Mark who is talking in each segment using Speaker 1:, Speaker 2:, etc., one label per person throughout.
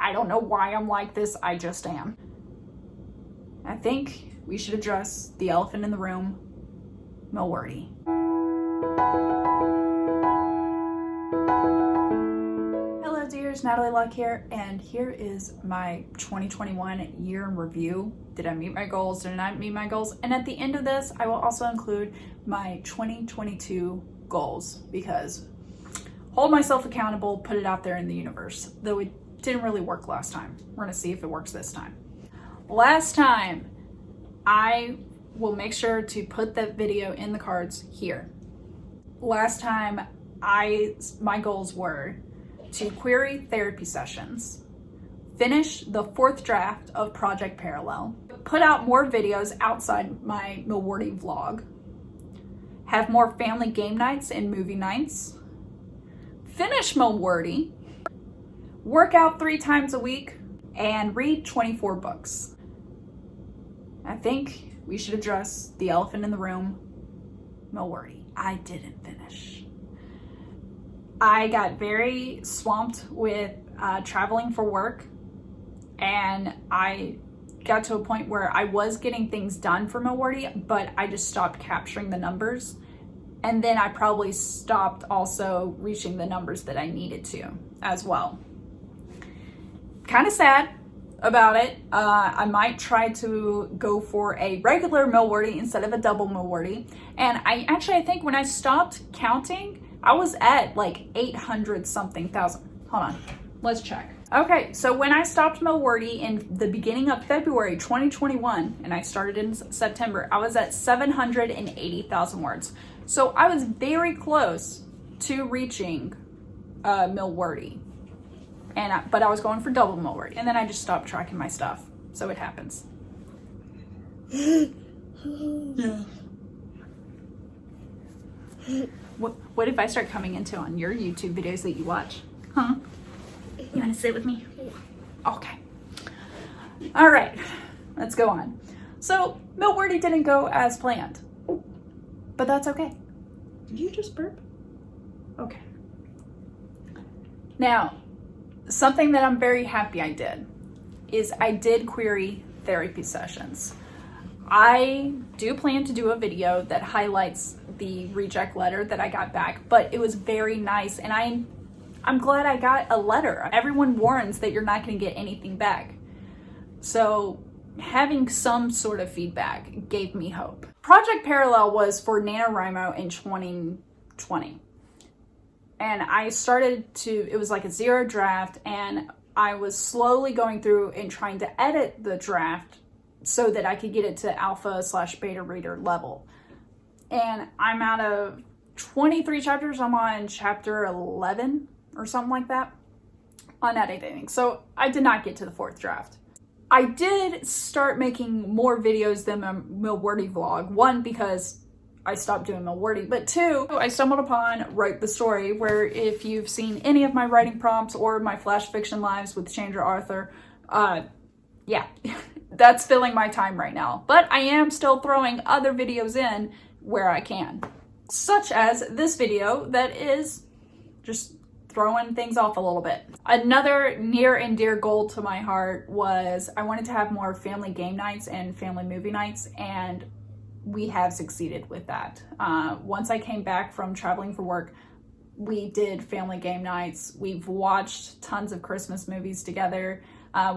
Speaker 1: I don't know why I'm like this, I just am. I think we should address the elephant in the room, Milwordy. Hello dears, Natalie Locke here, and here is my 2021 year in review. Did I meet my goals? Did I not meet my goals? And at the end of this, I will also include my 2022 goals, because hold myself accountable, put it out there in the universe, though it didn't really work last time. We're gonna see if it works this time. Last time, I will make sure to put that video in the cards here. Last time, my goals were to query therapy sessions, finish the 4th draft of Project Parallel, put out more videos outside my Milwordy vlog, have more family game nights and movie nights, finish Milwordy, work out 3 times a week, and read 24 books. I think we should address the elephant in the room, Milwordy. I didn't finish. I got very swamped with traveling for work, and I got to a point where I was getting things done for Milwordy, but I just stopped capturing the numbers. And then I probably stopped also reaching the numbers that I needed to as well. Kind of sad about it. I might try to go for a regular Milwordy instead of a double Milwordy. And I think when I stopped counting, I was at like 800 something thousand. Hold on, let's check. Okay, so when I stopped Milwordy in the beginning of February 2021, and I started in September, I was at 780,000 words. So I was very close to reaching Milwordy. But I was going for double Milwordy, and then I just stopped tracking my stuff. So it happens. Yeah. What if I start coming into on your YouTube videos that you watch? Huh? You want to sit with me? Okay. All right, let's go on. So Milwordy didn't go as planned, but that's okay. Did you just burp? Okay. Now, something that I'm very happy I did is I did query therapy sessions. I do plan to do a video that highlights the reject letter that I got back, but it was very nice, and I'm glad I got a letter. Everyone warns that you're not going to get anything back. So having some sort of feedback gave me hope. Project Parallel was for NaNoWriMo in 2020. And I started it was like a 0 draft, and I was slowly going through and trying to edit the draft so that I could get it to alpha/beta reader level. And I'm out of 23 chapters. I'm on chapter 11 or something like that on editing. So I did not get to the 4th draft. I did start making more videos than my Milwordy vlog. 1, because I stopped doing Milwordy, but 2, I stumbled upon Write the Story, where if you've seen any of my writing prompts or my flash fiction lives with Chandra Arthur, yeah, that's filling my time right now. But I am still throwing other videos in where I can, such as this video that is just throwing things off a little bit. Another near and dear goal to my heart was I wanted to have more family game nights and family movie nights, and we have succeeded with that. Once I came back from traveling for work, we did family game nights. We've watched tons of Christmas movies together.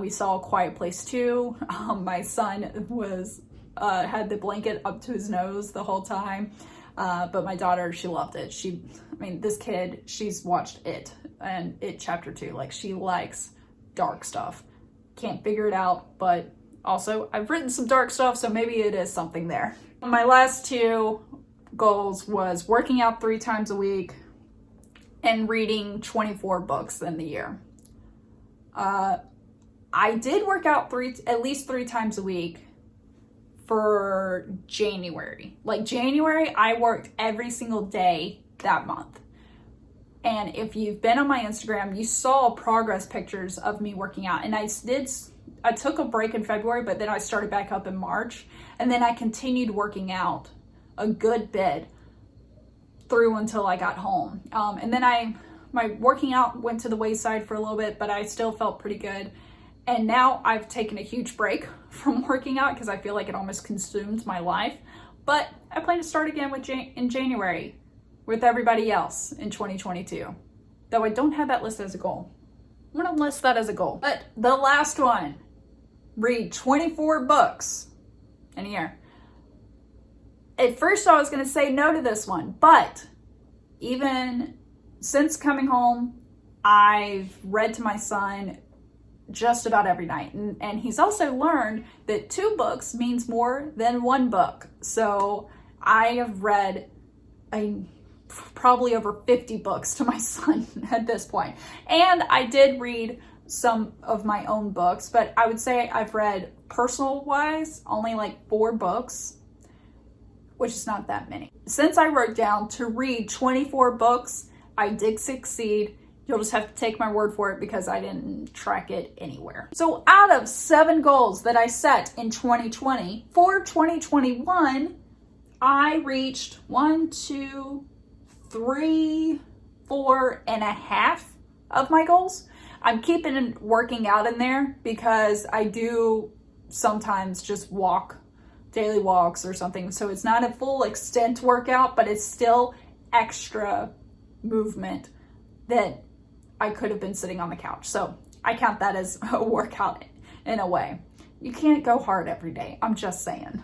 Speaker 1: We saw A Quiet Place 2. My son had the blanket up to his nose the whole time. But my daughter, she loved it. This kid, she's watched It, and It Chapter 2. Like, she likes dark stuff. Can't figure it out, but also I've written some dark stuff, so maybe it is something there. My last 2 goals was working out 3 times a week and reading 24 books in the year. I did work out at least 3 times a week for January. Like January, I worked every single day that month. And if you've been on my Instagram, you saw progress pictures of me working out. And I took a break in February, but then I started back up in March. And then I continued working out a good bit through until I got home. And then I My working out went to the wayside for a little bit, but I still felt pretty good. And now I've taken a huge break from working out because I feel like it almost consumed my life. But I plan to start again in January with everybody else in 2022. Though I don't have that listed as a goal. I'm going to list that as a goal. But the last one, read 24 books in a year. At first I was going to say no to this one, but even since coming home, I've read to my son just about every night. And he's also learned that 2 books means more than 1 book. So I have read probably over 50 books to my son at this point. And I did read some of my own books, but I would say I've read personal-wise only like 4 books, which is not that many. Since I wrote down to read 24 books, I did succeed. You'll just have to take my word for it because I didn't track it anywhere. So out of 7 goals that I set in 2020, for 2021, I reached 1, 2, 3, 4.5 of my goals. I'm keeping working out in there because I do sometimes just walk, daily walks or something. So it's not a full extent workout, but it's still extra movement that I could have been sitting on the couch. So I count that as a workout in a way. You can't go hard every day. I'm just saying.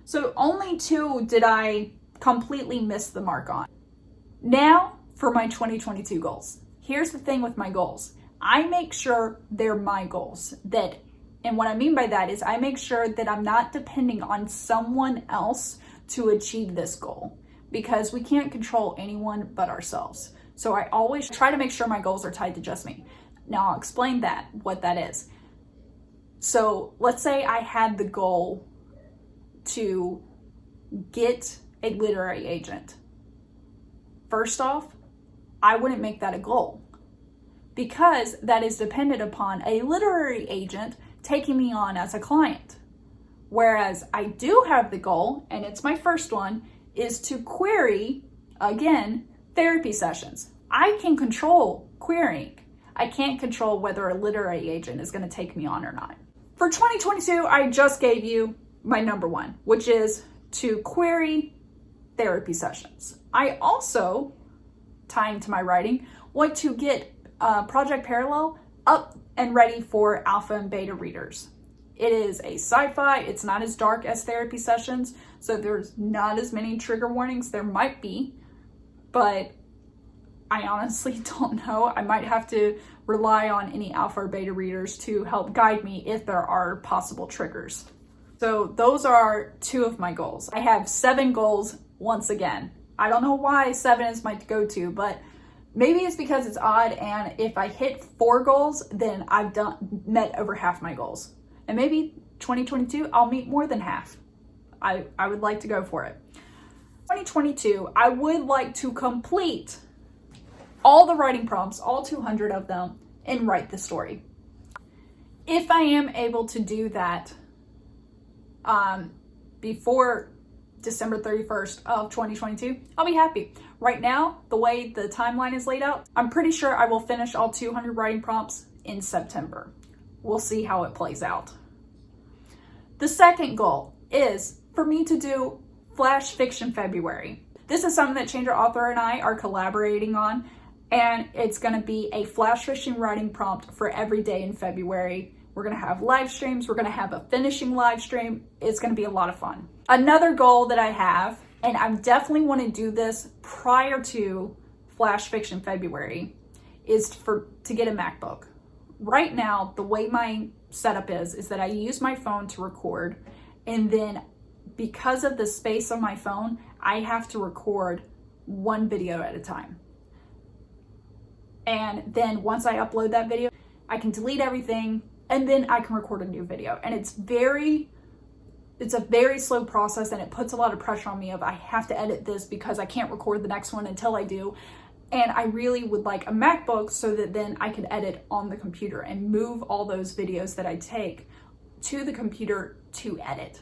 Speaker 1: So only 2 did I completely miss the mark on. Now for my 2022 goals. Here's the thing with my goals. I make sure they're my goals. And what I mean by that is I make sure that I'm not depending on someone else to achieve this goal because we can't control anyone but ourselves. So I always try to make sure my goals are tied to just me. Now I'll explain what that is. So let's say I had the goal to get a literary agent. First off, I wouldn't make that a goal because that is dependent upon a literary agent taking me on as a client. Whereas I do have the goal, and it's my first one, is to query, again, therapy sessions. I can control querying. I can't control whether a literary agent is going to take me on or not. For 2022, I just gave you my number 1, which is to query therapy sessions. I also, tying to my writing, want to get Project Parallel up and ready for alpha and beta readers. It is a sci-fi. It's not as dark as therapy sessions, so there's not as many trigger warnings. There might be, but I honestly don't know. I might have to rely on any alpha or beta readers to help guide me if there are possible triggers. So those are 2 of my goals. I have 7 goals once again. I don't know why 7 is my go-to, but maybe it's because it's odd, and if I hit 4 goals, then I've met over half my goals. And maybe 2022, I'll meet more than half. I would like to go for it. 2022, I would like to complete all the writing prompts, all 200 of them, and write the story. If I am able to do that before December 31st of 2022, I'll be happy. Right now, the way the timeline is laid out, I'm pretty sure I will finish all 200 writing prompts in September. We'll see how it plays out. The second goal is for me to do Flash Fiction February. This is something that Changer Author and I are collaborating on, and it's going to be a flash fiction writing prompt for every day in February. We're going to have live streams. We're going to have a finishing live stream. It's going to be a lot of fun. Another goal that I have, and I definitely want to do this prior to Flash Fiction February, is to get a MacBook. Right now, the way my setup is that I use my phone to record, and then because of the space on my phone, I have to record 1 video at a time. And then once I upload that video, I can delete everything, and then I can record a new video. And it's a very slow process, and it puts a lot of pressure on me of I have to edit this because I can't record the next one until I do. And I really would like a MacBook so that then I could edit on the computer and move all those videos that I take to the computer to edit.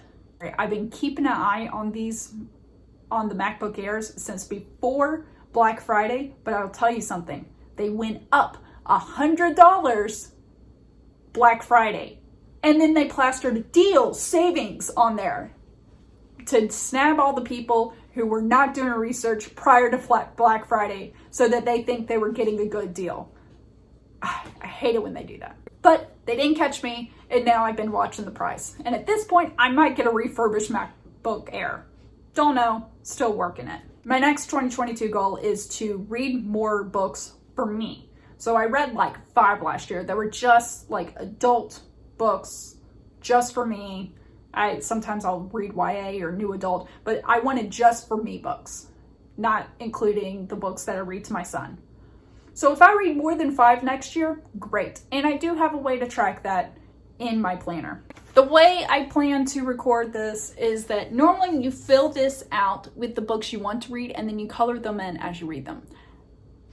Speaker 1: I've been keeping an eye on the MacBook Airs since before Black Friday, but I'll tell you something. They went up $100 Black Friday. And then they plastered deals, savings on there to snab all the people who were not doing research prior to Black Friday so that they think they were getting a good deal. I hate it when they do that. But they didn't catch me, and now I've been watching the price. And at this point, I might get a refurbished MacBook Air. Don't know, still working it. My next 2022 goal is to read more books for me. So I read like 5 last year that were just like adult books just for me. Sometimes I'll read YA or new adult, but I wanted just for me books, not including the books that I read to my son. So if I read more than 5 next year, great. And I do have a way to track that in my planner. The way I plan to record this is that normally you fill this out with the books you want to read and then you color them in as you read them.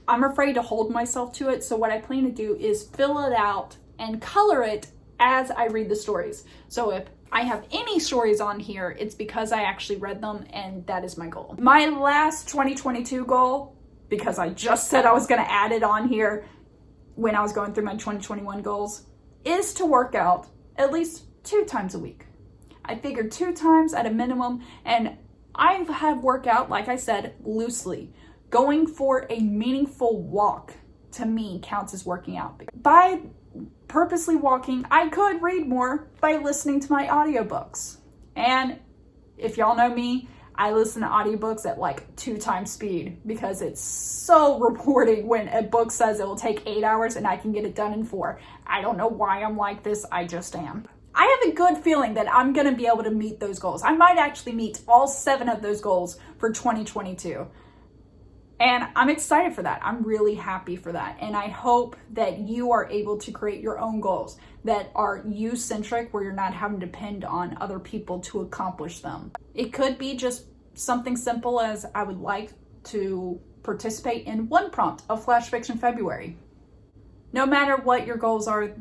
Speaker 1: I'm afraid to hold myself to it, so what I plan to do is fill it out and color it as I read the stories. So if I have any stories on here, it's because I actually read them, and that is my goal. My last 2022 goal, because I just said I was going to add it on here when I was going through my 2021 goals, is to work out at least 2 times a week. I figured 2 times at a minimum, and I have workout, like I said, loosely. Going for a meaningful walk, to me, counts as working out. By purposely walking, I could read more by listening to my audiobooks. And if y'all know me, I listen to audiobooks at like 2 times speed because it's so rewarding when a book says it will take 8 hours and I can get it done in 4. I don't know why I'm like this, I just am. I have a good feeling that I'm going to be able to meet those goals. I might actually meet all 7 of those goals for 2022. And I'm excited for that. I'm really happy for that. And I hope that you are able to create your own goals that are you-centric, where you're not having to depend on other people to accomplish them. It could be just something simple as I would like to participate in one prompt of Flash Fiction February. No matter what your goals are,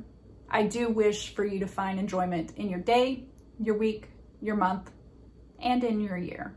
Speaker 1: I do wish for you to find enjoyment in your day, your week, your month, and in your year.